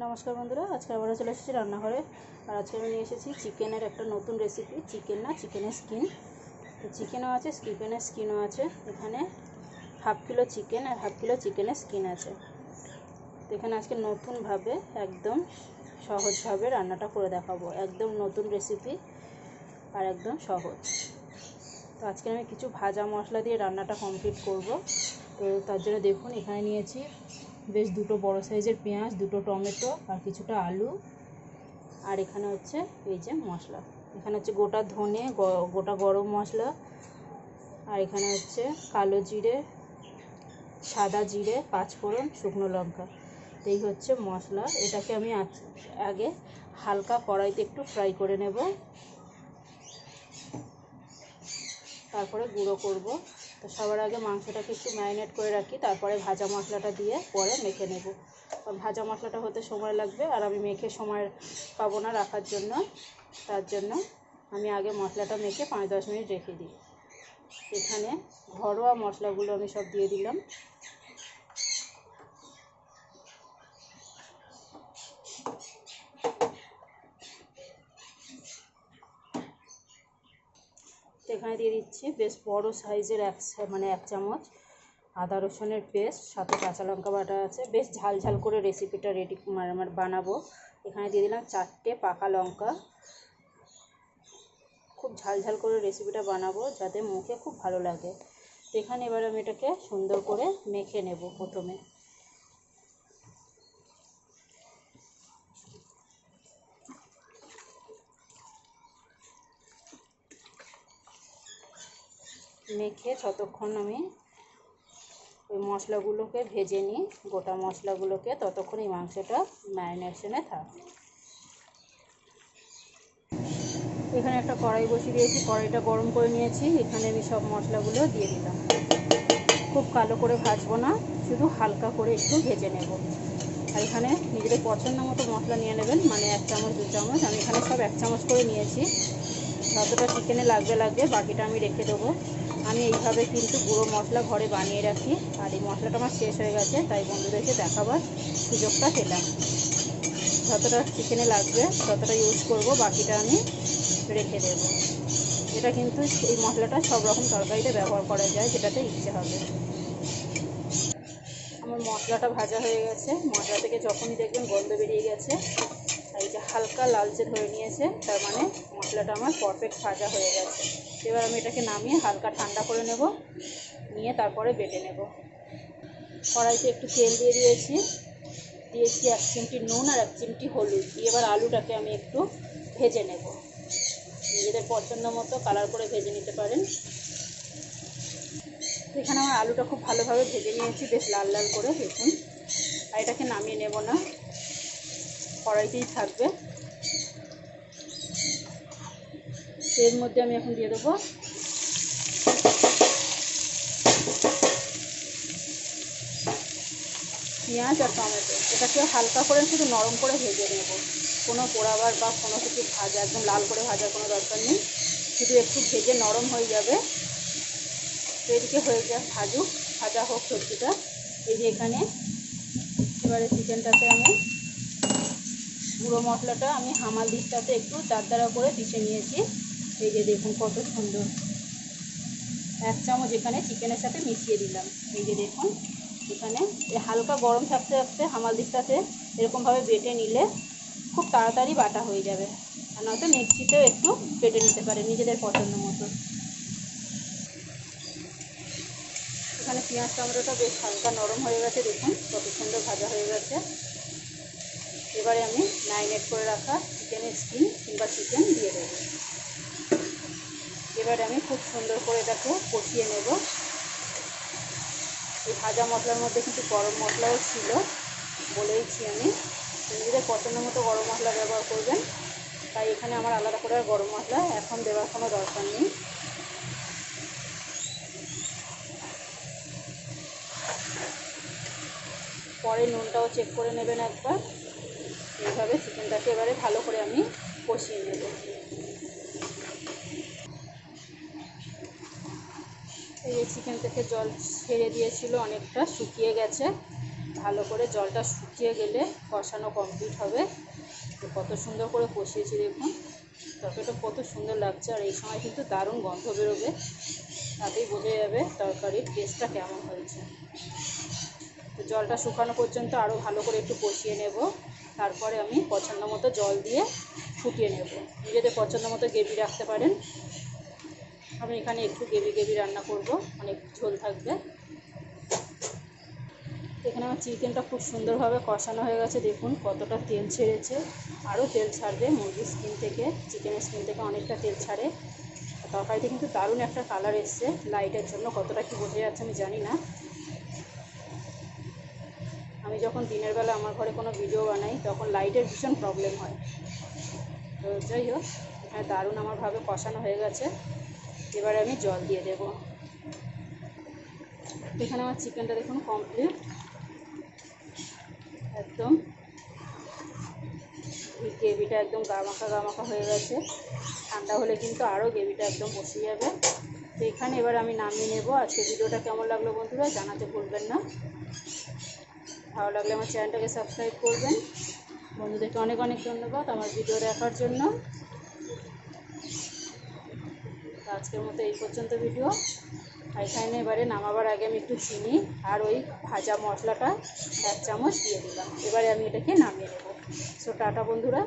নমস্কার বন্ধুরা, আজকে আবারও চলে এসেছি রান্নাঘরে। আর আজকে আমি নিয়ে এসেছি চিকেনের একটা নতুন রেসিপি। চিকেন না, চিকেনের স্কিন। তো চিকেনও আছে, চিকেনের স্কিনও আছে। এখানে হাফ কিলো চিকেন আর হাফ কিলো চিকেনের স্কিন আছে। তো এখানে আজকে নতুনভাবে একদম সহজভাবে রান্নাটা করে দেখাবো। একদম নতুন রেসিপি আর একদম সহজ। তো আজকে আমি কিছু ভাজা মশলা দিয়ে রান্নাটা কমপ্লিট করব। তো তার জন্য দেখুন, এখানে নিয়েছি বেশ দুটো বড় সাইজের পেঁয়াজ, দুটো টমেটো আর কিছুটা আলু। আর এখানে হচ্ছে এই যে মশলা, এখানে হচ্ছে গোটা ধনে, গোটা গরম মশলা, আর এখানে হচ্ছে কালো জিরে, সাদা জিরে, পাঁচফোড়ন, শুকনো লঙ্কা। এই হচ্ছে মশলা। এটাকে আমি আগে হালকা কড়াইতে একটু ফ্রাই করে নেব, তারপরে গুঁড়ো করব। তো সবার আগে মাংসটাকে একটু ম্যারিনেট করে রাখি, তারপরে ভাজা মশলাটা দিয়ে পরে মেখে নেব। ভাজা মশলাটা হতে সময় লাগবে, আর আমি মেখে সময় পাবো না রাখার জন্য। তার জন্য আমি আগে মশলাটা মেখে 5-10 মিনিট রেখে দিই। এখানে ঘরোয়া মশলাগুলো আমি সব দিয়ে দিলাম। এখানে দিয়ে দিচ্ছি বেশ বড় সাইজের এক চামচ আদা রসুনের পেস্ট, সাথে কাঁচা লঙ্কা বাটা আছে। বেশ ঝাল ঝাল করে রেসিপিটা আমার বানাবো। এখানে দিয়ে দিলাম 4টে পাকা লঙ্কা। খুব ঝাল ঝাল করে রেসিপিটা বানাবো যাতে মুখে খুব ভালো লাগে। এখানে এবার আমি এটাকে সুন্দর করে মেখে নেব। প্রথমে মেখে যতক্ষণ আমি ওই মশলাগুলোকে ভেজে নিই, গোটা মশলাগুলোকে, ততক্ষণ এই মাংসটা ম্যারিনেশনে থাকে। এখানে একটা কড়াই বসিয়ে দিয়েছি, কড়াইটা গরম করে নিয়েছি। এখানে আমি সব মশলাগুলো দিয়ে দিলাম। খুব কালো করে ভাজবো না, শুধু হালকা করে একটু ভেজে নেব। আর এখানে নিজেদের পছন্দ মতো মশলা নিয়ে নেবেন, মানে 1 চামচ 2 চামচ। আমি এখানে সব 1 চামচ করে নিয়েছি। যতটা চিকেনে লাগবে, বাকিটা আমি রেখে দেবো। আমি এইভাবে কিন্তু গুঁড়ো মশলা ঘরে বানিয়ে রাখি। আর এই মশলাটা আমার শেষ হয়ে গেছে, তাই বন্ধুদেরকে দেখাবার সুযোগটা পেলাম। যতটা চিকেনে লাগবে ততটা ইউজ করব, বাকিটা আমি রেখে দেব। এটা কিন্তু এই মশলাটা সব রকম তরকারিতে ব্যবহার করা যায়, যেটাতে ইচ্ছে হবে। আমার মশলাটা ভাজা হয়ে গেছে। মশলা থেকে যখনই দেখবেন গন্ধ বেরিয়ে গেছে, এই যে হালকা লালচে ধরে নিয়েছে, তার মানে মশলাটা আমার পারফেক্ট ভাজা হয়ে গেছে। এবার আমি এটাকে নামিয়ে হালকা ঠান্ডা করে নেব, নিয়ে তারপরে বেটে নেব। কড়াইতে একটু তেল দিয়ে দিয়েছি 1 চিমটি নুন আর 1 চিমটি হলুদ দিয়ে এবার আলুটাকে আমি একটু ভেজে নেব। নিজেদের পছন্দ মতো কালার করে ভেজে নিতে পারেন। এখানে আমার আলুটা খুব ভালোভাবে ভেজে নিয়েছি, বেশ লাল লাল করে। দেখুন, আর এটাকে নামিয়ে নেব না, কড়াইতেই থাকবে। এর মধ্যে আমি এখন দিয়ে দেবো পেঁয়াজ আর টমেটো। এটাকে হালকা করে শুধু নরম করে ভেজে নেব, কোনো পোড়াবার বা কোনো কিছু ভাজা, একদম লাল করে ভাজার কোনো দরকার নেই। শুধু একটু ভেজে নরম হয়ে যাবে। তো এদিকে হয়ে যাক, ভাজা হোক সবজিটা। এই যে এখানে এবারে চিকেনটাতে আমি গুঁড়ো মশলাটা আমি হামাল দিস্তাতে একটু দারদারা করে পিষে নিয়েছি। এই যে দেখুন কত সুন্দর। 1 চামচ এখানে চিকেনের সাথে মিশিয়ে দিলাম। এই যে দেখুন, এখানে হালকা গরম থাকতে থাকতে হামাল দিস্তাতে এরকমভাবে বেটে নিলে খুব তাড়াতাড়ি বাটা হয়ে যাবে। আর নয়তো মিক্সিতেও একটু বেটে নিতে পারে নিজেদের পছন্দ মতো। এখানে পেঁয়াজ টমেটোটা বেশ হালকা নরম হয়ে গেছে। দেখুন কত সুন্দর ভাজা হয়ে গেছে। এবারে আমি ম্যারিনেট করে রাখা চিকেনের স্কিন কিংবা চিকেন দিয়ে দেবো। এবারে আমি খুব সুন্দর করে এটাকে কষিয়ে নেব। এই ভাজা মশলার মধ্যে কিন্তু গরম মশলাও ছিল, বলেইছি আমি। নিজেদের পছন্দ মতো গরম মশলা ব্যবহার করবেন, তাই এখানে আমার আলাদা করে গরম মশলা এখন দেওয়ার কোনো দরকার নেই। পরে নুনটাও চেক করে নেবেন একবার। এইভাবে চিকেনটাকে এবারে ভালো করে আমি কষিয়ে নেব। এই চিকেন থেকে জল ছেড়ে দিয়েছিল, অনেকটা শুকিয়ে গেছে। ভালো করে জলটা শুকিয়ে গেলে কষানো কমপ্লিট হবে। তো কত সুন্দর করে কষিয়েছি দেখুন, তরকারিটা কত সুন্দর লাগছে। আর এই সময় কিন্তু দারুণ গন্ধ বেরোবে, তাতেই বোঝা যাবে তরকারির টেস্টটা কেমন হয়েছে। তো জলটা শুকানো পর্যন্ত আরও ভালো করে একটু কষিয়ে নেব। তারপরে আমি পছন্দ মতো জল দিয়ে ফুটিয়ে নেব। নিজেদের পছন্দ মতো গ্রেভি রাখতে পারেন। আমি এখানে একটু গ্রেভি রান্না করব, অনেক ঝোল থাকবে। এখানে আমার চিকেনটা খুব সুন্দরভাবে কষানো হয়ে গেছে, দেখুন কতটা তেল ছেড়েছে। আরও তেল ছাড়বে, মুরগির স্কিন থেকে, চিকেনের স্কিন থেকে অনেকটা তেল ছাড়ে। তরকারিতে কিন্তু দারুণ একটা কালার এসছে। লাইটের জন্য কতটা কি বোঝা যাচ্ছে আমি জানি না। আমি যখন দিনের বেলা আমার ঘরে কোনো ভিডিও বানাই তখন লাইটের ভীষণ প্রবলেম হয়। তো যাই হোক, এখানে দারুণ আমারভাবে কষানো হয়ে গেছে। এবারে আমি জল দিয়ে দেব। এখানে আমার চিকেনটা দেখুন কমপ্লিট, একদম গ্রেভিটা একদম গামাখা হয়ে গেছে। ঠান্ডা হলে কিন্তু আরও গ্রেভিটা একদম বসে যাবে। তো এখানে এবার আমি নামিয়ে নেব। আজকে ভিডিওটা কেমন লাগলো বন্ধুরা জানাতে ভুলবেন না। ভালো লাগলে আমার চ্যানেলটাকে সাবস্ক্রাইব করবেন। বন্ধুদেরকে অনেক অনেক ধন্যবাদ আমার ভিডিও দেখার জন্য। আজকের মতো এই পর্যন্ত ভিডিও। এখানে এবারে নামাবার আগে আমি একটু চিনি আর ওই ভাজা মশলাটা 1 চামচ দিয়ে দিলাম। এবারে আমি এটাকে নামিয়ে নেব। সো টাটা বন্ধুরা।